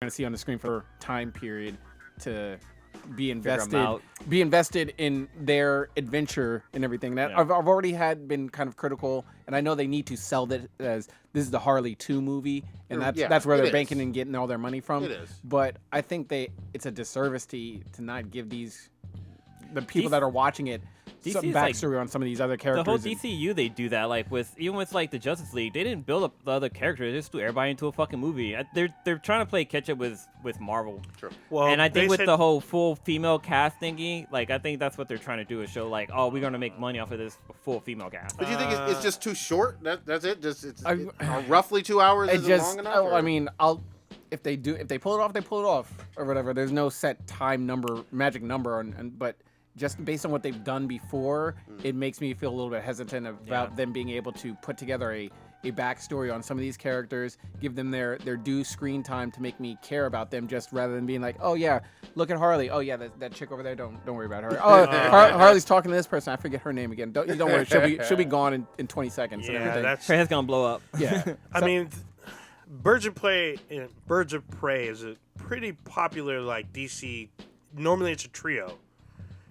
to see on the screen for time period to be invested in their adventure and everything. That I've already been kind of critical, and I know they need to sell that as this is the Harley 2 movie, and that's where they're banking and getting all their money from. It is. But I think it's a disservice to not give the people that are watching it some backstory on some of these other characters. The whole DCU, they do that. Like even with like the Justice League, they didn't build up the other characters. They just threw everybody into a fucking movie. They're trying to play catch up with Marvel. True. Well, and I think with the whole full female cast thingy, like I think that's what they're trying to do is show like, oh, we're gonna make money off of this full female cast. But do you think it's just too short? That's it. Just roughly 2 hours. Is it long enough? I mean, if they pull it off, they pull it off or whatever. There's no set time number, magic number, but. Just based on what they've done before, it makes me feel a little bit hesitant about them being able to put together a backstory on some of these characters, give them their due screen time to make me care about them, just rather than being like, oh yeah, look at Harley. Oh yeah, that chick over there. Don't worry about her. Oh, Harley's talking to this person. I forget her name again. Don't worry. She'll be gone in 20 seconds. Yeah, and everything. Her head's gonna blow up. Yeah. I mean, Birds of Prey is a pretty popular like DC. Normally it's a trio.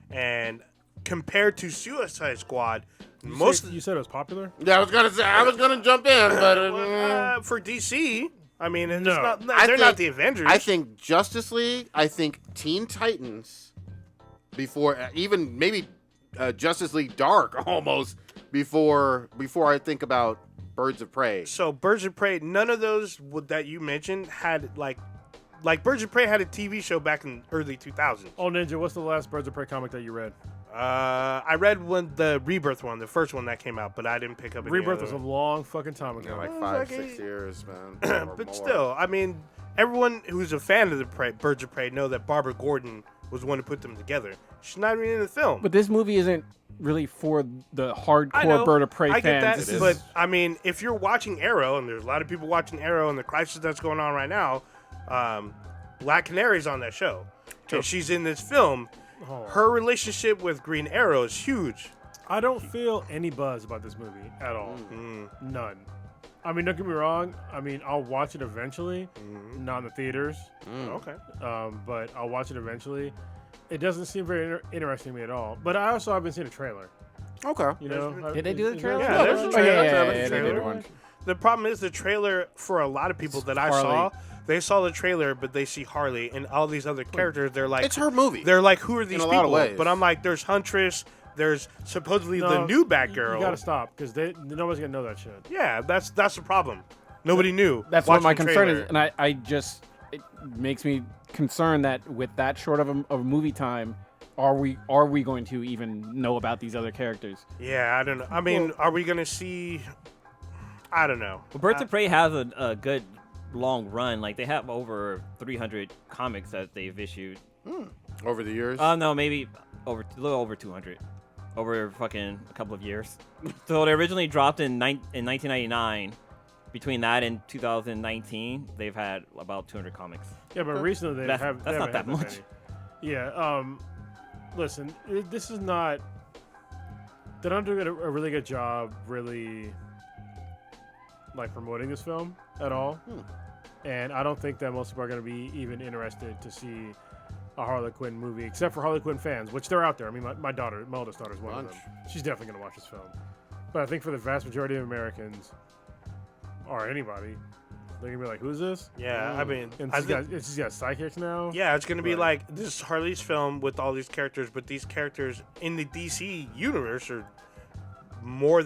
And compared to Suicide Squad, you said it was popular? Yeah, I was gonna jump in, but for DC, I mean, they're not the Avengers. I think Justice League. I think Teen Titans, before even maybe Justice League Dark almost before I think about Birds of Prey. So Birds of Prey, none of those that you mentioned had like Birds of Prey had a TV show back in early 2000s. Oh, Ninja, what's the last Birds of Prey comic that you read? I read the Rebirth one, the first one that came out, but I didn't pick up any Rebirth other. was a long fucking time ago. Yeah, like 5-6 years, man. But still, I mean, everyone who's a fan of the Birds of Prey know that Barbara Gordon was the one who put them together. She's not even in the film. But this movie isn't really for the hardcore Bird of Prey fans. I get that, but I mean, if you're watching Arrow, and there's a lot of people watching Arrow and the crisis that's going on right now, Black Canary's on that show. True. And she's in this film. Her relationship with Green Arrow is huge. I don't feel any buzz about this movie at all. None. I mean, don't get me wrong. I mean, I'll watch it eventually. Not in the theaters. Okay. But I'll watch it eventually. It doesn't seem very interesting to me at all. But I also haven't seen a trailer. Okay. You know, did they do the trailer? Yeah, there's a trailer. They did one. The problem is the trailer for a lot of people that I saw. They saw the trailer, but they see Harley and all these other characters. They're like, it's her movie. They're like, who are these people? In a lot of ways. But I'm like, there's Huntress. There's supposedly the new Batgirl. You gotta stop because nobody's gonna know that shit. Yeah, that's the problem. Nobody knew. That's what my concern is, and it makes me concerned that with that short of a movie time, are we going to even know about these other characters? Yeah, I don't know. I mean, are we gonna see? I don't know. Well, Birds of Prey has a good long run. Like they have over 300 comics that they've issued over the years. No, maybe a little over 200 over fucking a couple of years. So they originally dropped in 1999. Between that and 2019, they've had about 200 comics. Yeah, but recently that's not that much. Many. Yeah. Listen, this is not. They're not doing a really good job, really, like promoting this film at all. And I don't think that most people are going to be even interested to see a Harley Quinn movie, except for Harley Quinn fans, which they're out there. I mean, my oldest daughter is one of them. She's definitely going to watch this film. But I think for the vast majority of Americans, or anybody, they're going to be like, who's this? Yeah, I mean... It's just got sidekicks now? Yeah, it's going to be like, this is Harley's film with all these characters, but these characters in the DC universe are more,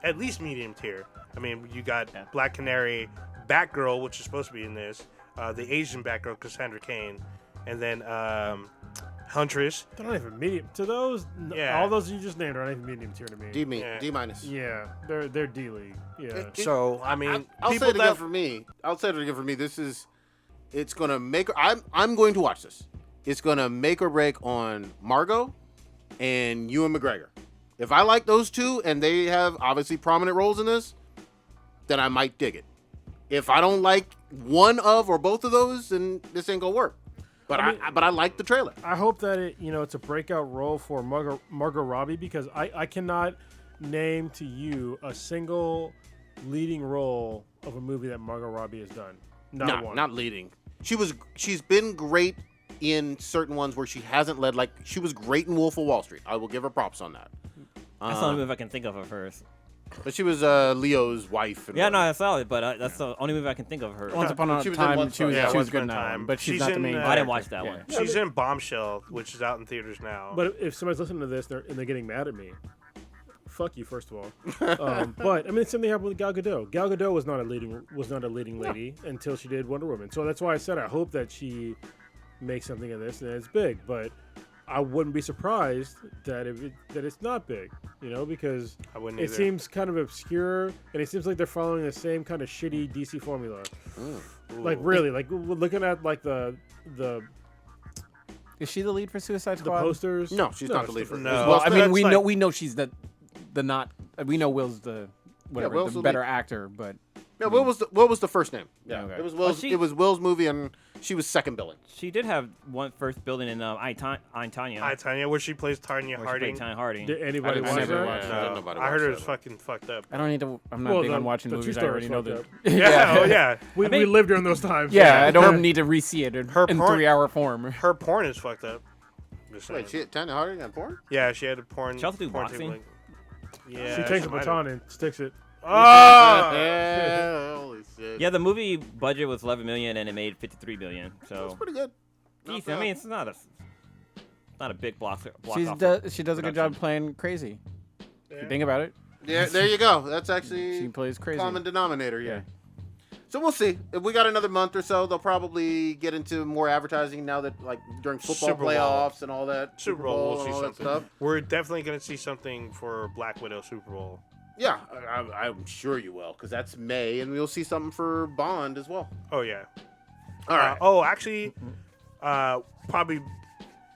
at least medium tier. I mean, you got Black Canary, Batgirl, which is supposed to be in this, the Asian Batgirl, Cassandra Cain, and then Huntress. They're not even medium. To those, all those you just named are not even medium tier to me. D minus. Yeah, they're D league. Yeah. So I mean, I'll say it again for me. This is, it's gonna make. I'm going to watch this. It's gonna make or break on Margot and Ewan McGregor. If I like those two and they have obviously prominent roles in this, then I might dig it. If I don't like one of or both of those, then this ain't gonna work. But I like the trailer. I hope that it's a breakout role for Margot Robbie, because I cannot name to you a single leading role of a movie that Margot Robbie has done. Not one. Not leading. she's been great in certain ones where she hasn't led. Like she was great in Wolf of Wall Street. I will give her props on that. That's the only movie I can think of at first. But she was Leo's wife. And Yeah, no, that's solid, but that's the only movie I can think of her. Once Upon a She was in Time, Once she was, Upon a she was Time. good in Once Upon a that Time. one, but she's She's not the in, main. I didn't character. watch that Yeah. one. She's in Bombshell, which is out in theaters now. But if somebody's listening to this and they're getting mad at me, fuck you, first of all. But I mean, something happened with Gal Gadot. Gal Gadot was not a leading lady until she did Wonder Woman. So that's why I said I hope that she makes something of this and it's big. But I wouldn't be surprised that that it's not big, because I wouldn't it either. seems kind of obscure and it seems like they're following the same kind of shitty DC formula. Like really, like looking at like the Is she the lead for Suicide the Squad? posters. No, she's not the lead for it. No. It's Well, Will I Smith. mean, we That's know like- we know she's the not. We know Will's the whatever Will's the the better lead. actor, but Yeah, Will was the first name. Yeah, Okay. it was Will's. she- It was Will's movie, and she was second billing. She did have one first building in I, Tanya. Hi, Tanya, where she plays Tanya where she Harding. played Tanya Harding. Did anybody I watch never that? watched No, Nobody I heard watched it was that. fucking fucked up. I don't need to. I'm not Well, big the- on watching the movies. I true already story's know fucked that. Yeah, oh yeah. We mean- lived during those times. Yeah, I don't need to re-see it in her porn- 3-hour form. Her porn is fucked up. Just saying. Wait, Tanya Harding got porn? Yeah, she had a porn. She also do porn boxing? table. Yeah, She takes a might have. baton and sticks it. Oh! Yeah, holy shit. Yeah, the movie budget was 11 million and it made 53 million. That's So, pretty good. Not decent. I bad. mean, it's not a big block She off does a good job playing crazy. If you think about it, Yeah, there you go. That's she actually plays crazy. common denominator. Yeah. So we'll see. If we got another month or so, they'll probably get into more advertising now that like during football Super Bowl. playoffs and all that. Super Bowl, we'll and see all that something. stuff. We're definitely going to see something for Black Widow Super Bowl. Yeah, I'm sure you will, because that's May, and we'll see something for Bond as well. Oh, yeah. All right. Actually, probably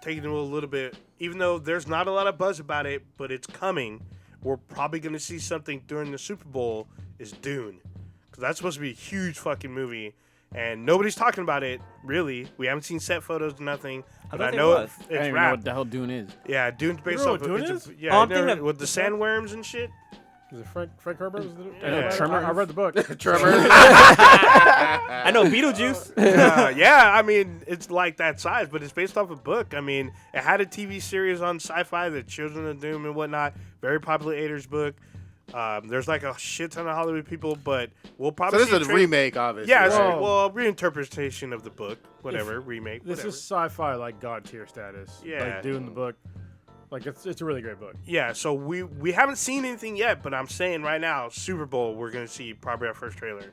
taking it a little bit, even though there's not a lot of buzz about it, but it's coming. We're probably going to see something during the Super Bowl is Dune. Because that's supposed to be a huge fucking movie. And nobody's talking about it, really. We haven't seen set photos, nothing. But thought I there know was. I don't it's even know what wrapped. the hell Dune is. Yeah, Dune's based You know off what of... Dune it's a- is? Yeah, Oh, I I'm thinking never- of- with the sandworms and shit. Is it Frank Herbert? Yeah. I read the book. Trevor. I know Beetlejuice. Yeah, I mean, it's like that size, but it's based off a book. I mean, it had a TV series on Sci-Fi, The Children of Doom and whatnot. Very popular Ader's book. There's like a shit ton of Hollywood people, but we'll So probably this see is a remake, obviously. Yeah, it's right? a reinterpretation of the book. Whatever, remake, This whatever. is sci-fi like god tier status. Yeah. Like Dune the book. Like it's a really great book. Yeah, so we haven't seen anything yet, but I'm saying right now, Super Bowl, we're going to see probably our first trailer.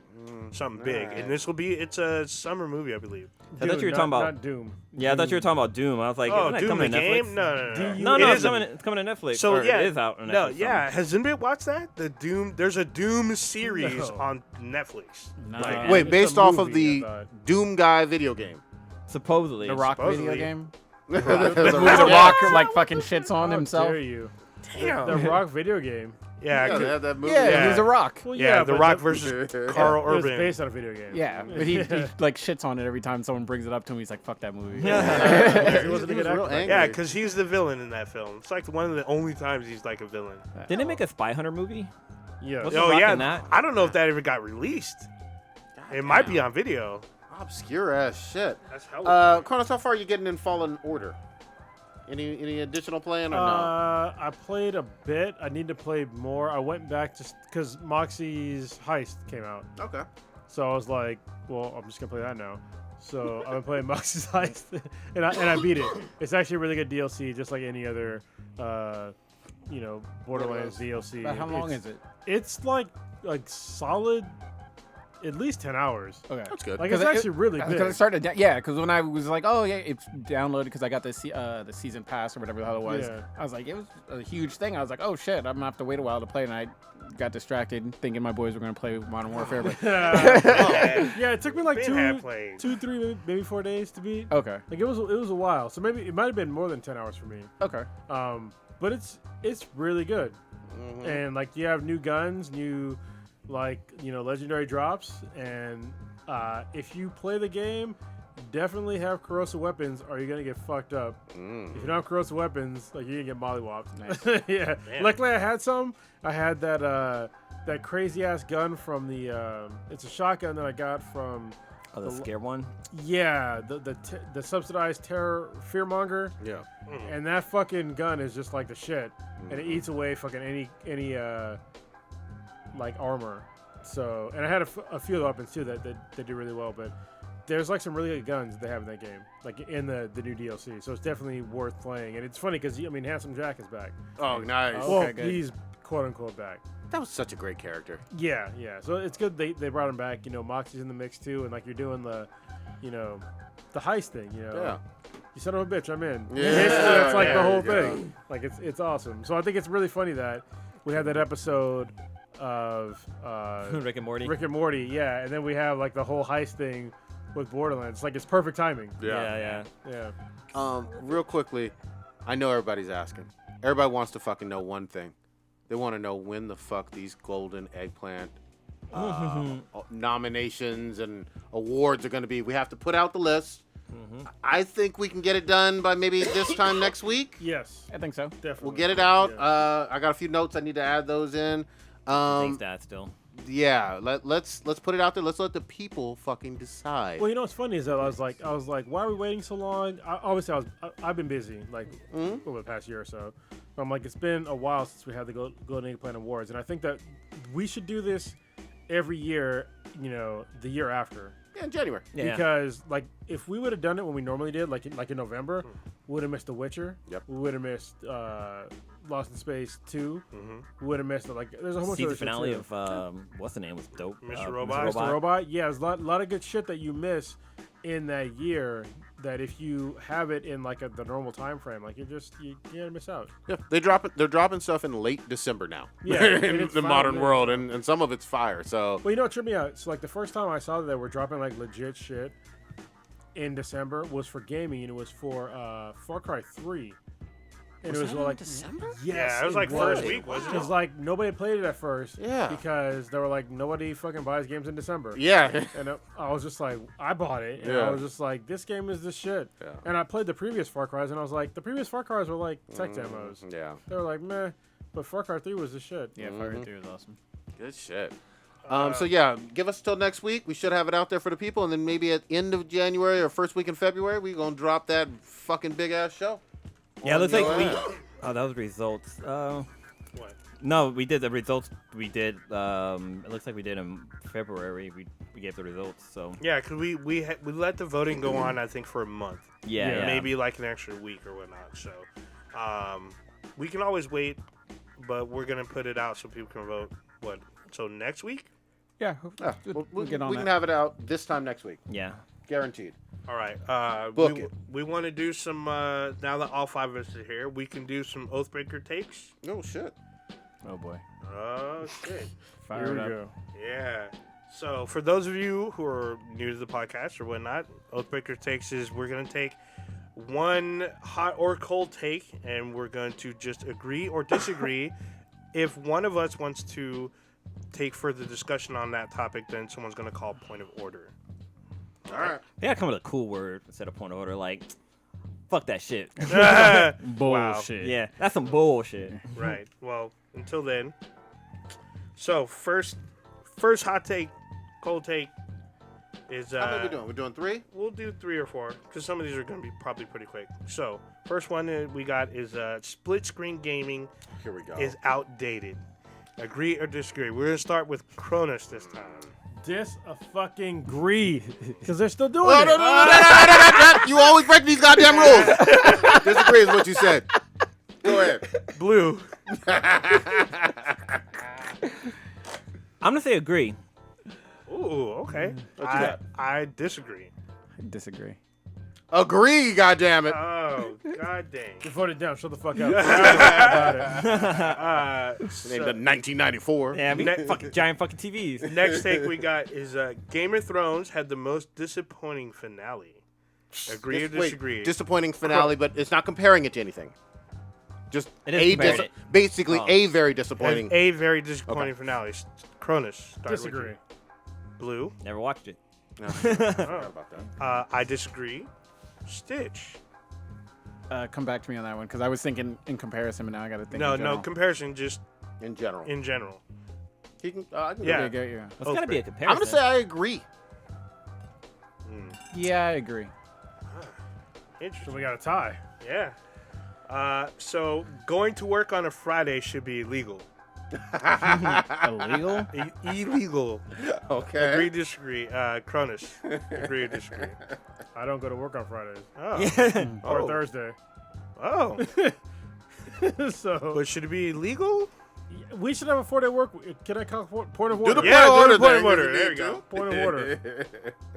Something big. alright. And this will be, it's a summer movie, I believe. I thought you were talking about. not Doom. Yeah, I thought you were talking about Doom. I was like, Oh, isn't that Doom the coming to Netflix? game? No. No, It it's is coming. It's coming to Netflix. So or yeah, it is out on Netflix. no, yeah. Has anybody watched that? The Doom. There's a Doom series No. on Netflix. No. Like, Wait, It's a based off of movie, the I thought. Doom Guy video game. Supposedly. The Rock video Supposedly. game. The The Rock. Rock like fucking shits on How himself. dare you? Damn. The Rock video game. Yeah, Yeah, they had that movie. Yeah, Yeah. he's a Rock. Well, yeah, The but Rock that- versus Carl It was Urban. based on a video game. Yeah, but he like shits on it every time someone brings it up to him. He's like, "Fuck that movie." He wasn't a He was good real actor. angry. Yeah, because he's the villain in that film. It's like one of the only times he's like a villain. Didn't they make a Spy Hunter movie? Yeah. What's Oh Rock yeah, in that? I don't know if that ever got released. It might be on video. Obscure ass shit. That's hella. Kronos, how far are you getting in Fallen Order? Any additional playing or no? I played a bit. I need to play more. I went back just because Moxie's Heist came out. Okay. So I was like, well, I'm just going to play that now. So I've been playing Moxie's Heist, and I beat it. It's actually a really good DLC, just like any other, Borderlands DLC. But how long is it? It's like solid, at least 10 hours. Okay. That's good. Like it's actually really big. Because it started, because when I was like, oh yeah, it's downloaded because I got the season pass or whatever the hell it was. Yeah. I was like, it was a huge thing. I was like, oh shit, I'm gonna have to wait a while to play, and I got distracted thinking my boys were gonna play Modern Warfare. But Yeah, it took me like Ben had played. 2, 3, maybe 4 days to beat. okay, Like it was a while. So maybe it might have been more than 10 hours for me. okay. But it's really good. And like you have new guns, new legendary drops, and if you play the game, definitely have corrosive weapons or you're gonna get fucked up. If you don't have corrosive weapons, like you're gonna get mollywopped. Nice. Yeah. Man. Luckily I had some. I had that crazy ass gun from the it's a shotgun that I got from Oh, the scare one. Yeah, the subsidized terror fearmonger, Yeah. and that fucking gun is just like the shit, and it eats away fucking any like armor. So, and I had a few of the weapons too that do really well, but there's like some really good guns that they have in that game, like in the new DLC. So it's definitely worth playing, and it's funny because I mean, Handsome Jack is back. Oh, nice. Oh. Well, good. he's quote unquote back. That was such a great character. Yeah. So it's good they brought him back. You know, Moxie's in the mix too, and like you're doing the, you know, the heist thing. You know, Yeah. you son of a bitch, I'm in. Yeah. That's like the There whole you go. thing. Like it's awesome. So I think it's really funny that we had that episode of Rick and Morty. Rick and Morty, yeah, and then we have like the whole heist thing with Borderlands. Like it's perfect timing. Yeah. Real quickly, I know everybody's asking. Everybody wants to fucking know one thing. They want to know when the fuck these golden eggplant nominations and awards are going to be. We have to put out the list. I think we can get it done by maybe this time next week. Yes, I think so. definitely. We'll get it out. Yeah. I got a few notes I need to add those in. Thanks, Dad. Still. Yeah, let's put it out there. Let's let the people fucking decide. Well, you know what's funny is that I was like, why are we waiting so long? Obviously, I've been busy like over the past year or so. But I'm like, it's been a while since we had the Golden Eggplant Awards, and I think that we should do this every year. You know, the year after. Yeah, in January. Yeah. Because like if we would have done it when we normally did, like in November, we would have missed The Witcher. Yep. We would have missed Lost in Space 2. We would have missed like there's a whole bunch Season of other shit, finale too. of what's the name was dope. Mr. Robot. Mr. Robot. Yeah, there's a lot of good shit that you miss in that year. That if you have it in like the normal time frame, like you're gonna miss out. Yeah, they're dropping stuff in late December now. Yeah, and in it's the fine, modern yeah. world, and some of it's fire. So Well, you know what tripped me out? So like the first time I saw that they were dropping like legit shit in December was for gaming, and it was for Far Cry 3. And it was like December? Yes, Yeah, it was like first week, wasn't Because it? like nobody played it at first. Yeah. Because they were like nobody fucking buys games in December. yeah, And I was just like, I bought it, and Yeah. I was just like, this game is the shit. Yeah. And I played the previous Far Cries, and I was like, the previous Far Cries were like tech demos. yeah, They were like, meh, but Far Cry 3 was the shit. Yeah, Fire 3 was awesome. good shit. So yeah, give us till next week. We should have it out there for the people, and then maybe at end of January or first week in February, we're gonna drop that fucking big ass show. Yeah, it looks like we. Yeah. Oh, that was results. What? No, we did the results. We did. It looks like we did in February. We gave the results. So Yeah, because we let the voting go on, I think, for a month. yeah. Maybe like an extra week or whatnot. So we can always wait, but we're going to put it out so people can vote. What? So next week? Yeah, Yeah, we'll get on we that. can have it out this time next week, Yeah. guaranteed. All right. Book it. We want to do some, now that all five of us are here, we can do some Oathbreaker takes. Oh shit. Oh boy. Oh, shit. Fire Here it we up. go. Yeah. So for those of you who are new to the podcast or whatnot, Oathbreaker takes is we're going to take one hot or cold take, and we're going to just agree or disagree. If one of us wants to take further discussion on that topic, then someone's going to call point of order. All right. They gotta come with a cool word instead of point of order. Like, fuck that shit. Bullshit. Yeah, that's some bullshit. Right. Well, until then. So first hot take, cold take is How many we doing? We're doing 3. we'll do 3 or 4 because some of these are going to be probably pretty quick. So first one that we got is split screen gaming Here we go. is outdated. Agree or disagree? We're gonna start with Cronus this time. Fucking agree. Because they're still doing Oh, it. no. You always break these goddamn rules. Disagree is what you said. Go ahead. Blue. I'm gonna say agree. Ooh, okay. What you got? I disagree. I disagree. Agree, goddammit. Oh, god dang. Just vote it down. Shut the fuck up. About it. It ain't the 1994. Yeah, fucking giant fucking TVs. Next take we got is Game of Thrones had the most disappointing finale. Agree or Wait, disagree? disappointing finale, but it's not comparing it to anything. Just It is comparing it. basically Oh. a very Had disappointing. a very disappointing finale. Cronus. Start with Disagree. you. Blue. Never watched it. No, sorry about that. I disagree. Stitch. Come back to me on that one because I was thinking in comparison, but now I got to think. No, in general. comparison, just In general. in general. He can, I can Yeah. Yeah. Well, it's gotta be a comparison. I'm gonna say I agree. Yeah, I agree. Interesting. So we got a tie. Yeah. So going to work on a Friday should be illegal. Illegal? Illegal. Okay. Agree, disagree. Cronus. Agree or disagree? I don't go to work on Fridays Oh. or Oh. Thursday. Oh. So But should it be illegal? we should have a 4-day work. Can I call point of Do order? the Yeah, point do of the order point of thing, order. if There need you go. to. Point of order.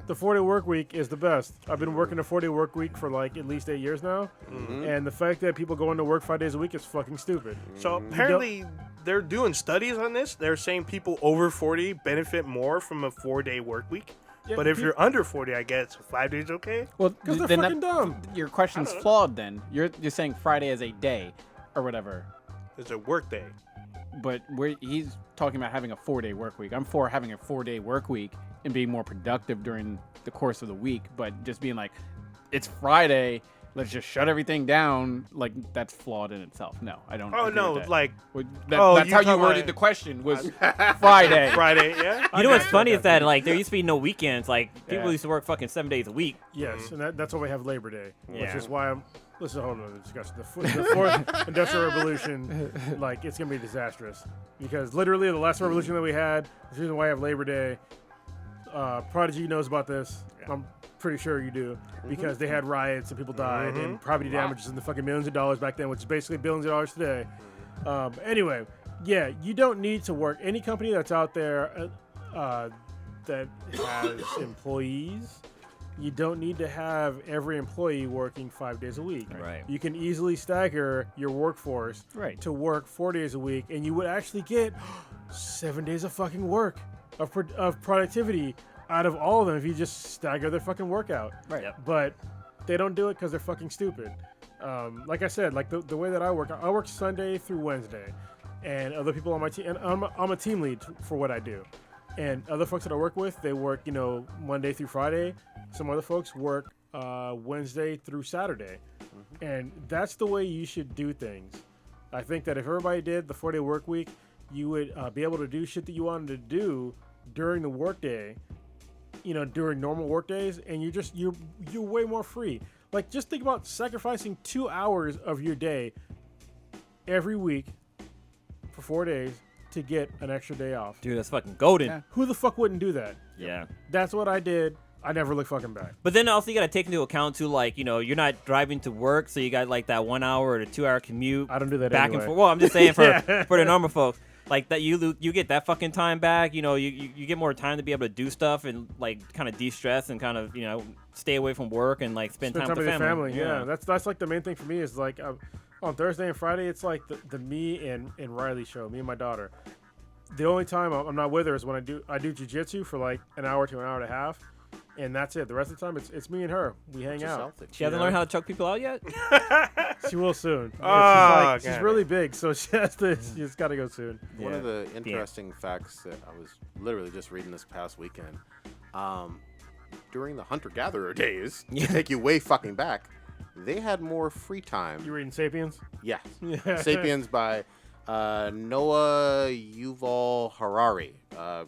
The 4-day work week is the best. I've been working a 4-day work week for like at least 8 years now, and the fact that people go into work 5 days a week is fucking stupid. So apparently they're doing studies on this. They're saying people over 40 benefit more from a 4-day work week. Yeah, But if pe- you're under 40, I guess 5 days okay. Well, Because they're then fucking dumb. your question's flawed. Then you're saying Friday as a day, or whatever. It's a work day. But he's talking about having a 4-day work week. I'm for having a 4-day work week and being more productive during the course of the week. But just being like, it's Friday, let's just shut everything down. Like that's flawed in itself. No, I don't. Oh agree no, with that. like That's you how you talking worded about- the question was Friday. Friday, yeah. You know what's funny is that like there used to be no weekends. Like people Yeah. used to work fucking 7 days a week. Yes, and that's why we have Labor Day, which Yeah. is why I'm. This is a whole nother discussion. The fourth industrial revolution, like it's gonna be disastrous because literally the last revolution that we had, the reason why I have Labor Day. Prodigy knows about this. I'm pretty sure you do because they had riots and people died and property damages in the fucking millions of dollars back then, which is basically billions of dollars today. Anyway, yeah, you don't need to work. Any company that's out there that has employees. You don't need to have every employee working 5 days a week. Right. You can easily stagger your workforce Right. to work 4 days a week, and you would actually get 7 days of fucking work of productivity out of all of them if you just stagger their fucking workout. Right. Yep. But they don't do it because they're fucking stupid. Like I said, like the way that I work Sunday through Wednesday, and other people on my team, and I'm a team lead for what I do. And other folks that I work with, they work, Monday through Friday. Some other folks work Wednesday through Saturday. And that's the way you should do things. I think that if everybody did the 4-day work week, you would be able to do shit that you wanted to do during the workday, during normal work days, and you're way more free. Like, just think about sacrificing 2 hours of your day every week for 4 days to get an extra day off. Dude, that's fucking golden. Yeah. Who the fuck wouldn't do that? Yeah. That's what I did. I never looked fucking back. But then also you gotta take into account too, like, you're not driving to work, so you got like that 1 hour or 2 hour commute. I don't do that back anyway. and forth. Well, I'm just saying for Yeah. for the normal folks, like that you get that fucking time back. You get more time to be able to do stuff and like kind of de-stress and kind of stay away from work and like spend time with with the your family. Yeah, that's like the main thing for me is like on Thursday and Friday, it's like the me and Riley show, me and my daughter. The only time I'm not with her is when I do jiu-jitsu for like an hour to an hour and a half, and that's it. The rest of the time, it's me and her. We hang out. She hasn't learned how to choke people out yet. She will soon. Oh, she's God. really big, so she's got to go soon. One of Yeah. the interesting facts that I was literally just reading this past weekend, during the hunter-gatherer days, to take you way fucking back, they had more free time. You reading *Sapiens*? Yeah. Yeah. Sapiens by Noah Yuval Harari.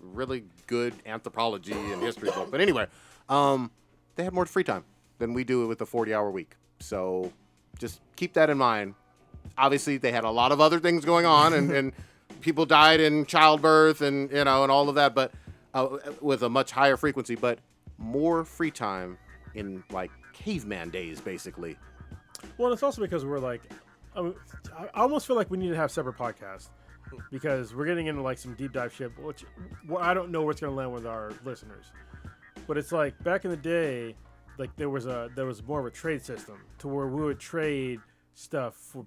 Really good anthropology and history book. But anyway, they had more free time than we do with the 40-hour week. So just keep that in mind. Obviously, they had a lot of other things going on, and people died in childbirth and and all of that, but with a much higher frequency, but more free time in like caveman days, basically. Well, it's also because we're like, I almost feel like we need to have separate podcasts because we're getting into like some deep dive shit, which I don't know where it's going to land with our listeners. But it's like back in the day, like there was more of a trade system to where we would trade stuff for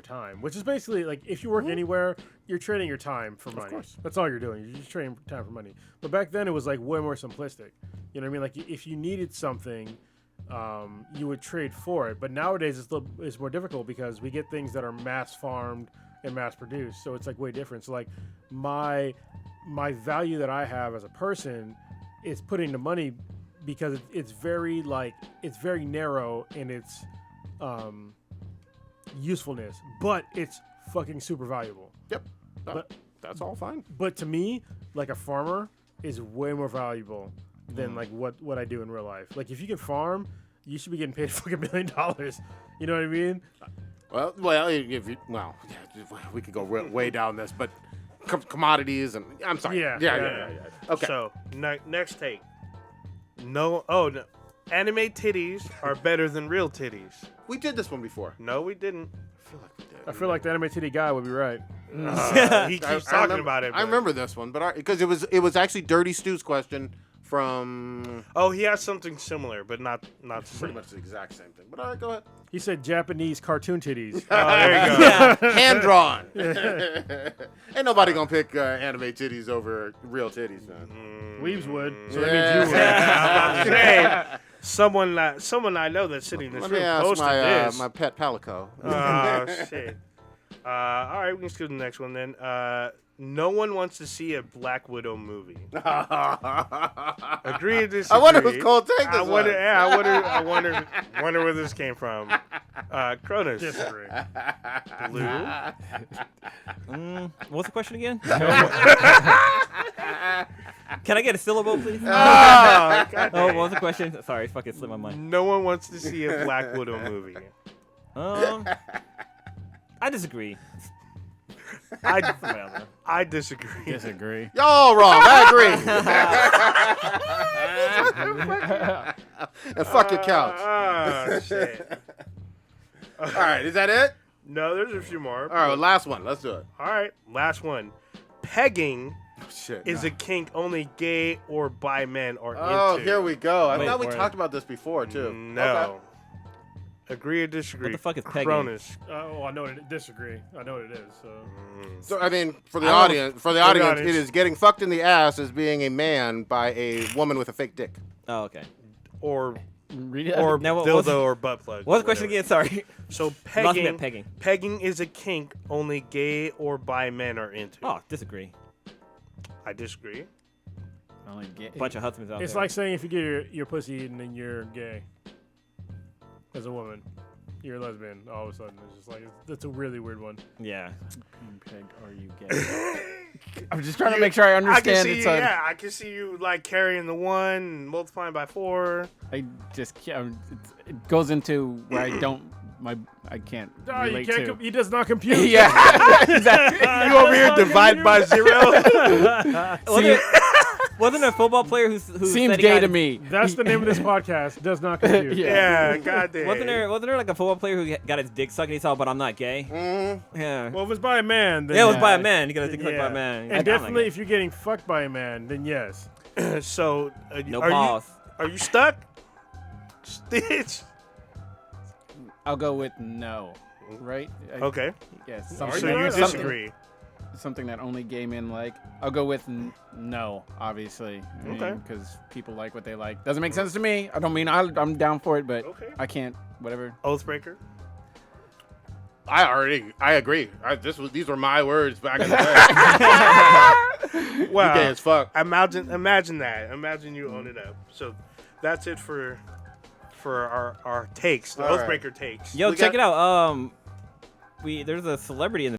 time, which is basically like if you work anywhere, you're trading your time for money. Of course. That's all you're doing. You're just trading time for money. But back then it was like way more simplistic. You know what I mean? Like if you needed something, you would trade for it. But nowadays it's more difficult because we get things that are mass farmed and mass produced. So it's like way different. So like my value that I have as a person is put into money because it's very narrow in its usefulness, but it's fucking super valuable. Yep. But That's all fine. But to me, like a farmer is way more valuable than like what I do in real life. Like if you can farm, you should be getting paid fucking $1 million. You know what I mean? Well, if you, yeah, we could go way down this, but commodities and I'm sorry. Yeah. Okay. So next take. No. Anime titties are better than real titties. We did this one before. No, we didn't. I feel like we did. I feel like the anime titty guy would be right. He keeps talking about it. I remember this one, but because it was actually Dirty Stu's question from Oh, he has something similar, but not pretty similar. much the exact same thing. But all right, go ahead. He said Japanese cartoon titties. Oh, there you go. Hand drawn. Ain't nobody gonna pick anime titties over real titties, man. Weaves would. So Yeah. that means you would. I'm saying, someone I know that's sitting in this Let me room ask posted this. my pet Palico. Oh shit. All right, we can skip to the next one then. No one wants to see a Black Widow movie. Agree or disagree? I wonder who's called take this I wonder, one. yeah, I wonder where this came from. Cronus. Disagree. Blue. What's the question again? Can I get a syllable, please? Oh, God Oh, what was the question? Sorry, fucking slipped my mind. no one wants to see a Black Widow movie. I disagree. I disagree. Disagree. Y'all wrong. I agree. And fuck your couch. Oh, shit. All right, is that it? No, there's a few more. All right, well, last one. Let's do it. All right, last one. Pegging Oh, shit. is a kink only gay or bi men are Oh, into. here we go. I Wait, thought we where? talked about this before too. No. Agree or disagree? What the fuck is pegging? Cronus. Oh, I know what it disagree. I know what it is. So So I mean, for the I don't- audience, the it audience. is getting fucked in the ass as being a man by a woman with a fake dick. Oh, okay. Or Read it. or Now, what dildo was- or butt plug. What was the question whatever. again? Sorry. So Lost me pegging, at pegging. pegging is a kink only gay or bi men are into. Oh, disagree. I disagree. Only get, Bunch of husbands out it's there. like saying if you get your pussy eaten, then you're gay. As a woman, you're a lesbian. All of a sudden, it's just like that's a really weird one. Yeah. pegged, are you gay? I'm just trying to make sure I understand I can it. see, yeah, I can see you like carrying the 1 and multiplying by 4. I just can't. It goes into where I don't. I can't No, you relate can't. to. He does not compute. Yeah, exactly. You over here divide by 0. Wasn't a football player who Seems said he gay got to his- me. That's the name of this podcast. Does not compute. Yeah. Yeah, goddamn. Wasn't there like a football player who got his dick sucked and he said, "But I'm not gay"? Mm-hmm. Yeah. Well, if it's by a man, then Yeah, it was yeah. by a man. He got his dick sucked by a Yeah. man. And I'm not definitely, gay. if you're getting fucked by a man, then yes. So, No are pause. are you stuck? Stitch. I'll go with no. Right? Okay. Yes. So Something, you something- disagree. Something that only gay men like. I'll go with no, obviously. Okay. Because people like what they like. Doesn't make sense to me. I don't mean I'm down for it, but Okay. I can't. Whatever. Oathbreaker. I agree. These were my words back in the day. Wow. You gay as fuck. Imagine that. Imagine you own it up. So that's it for our takes, the All right. Oathbreaker takes. Yo, We check got- it out. There's a celebrity in the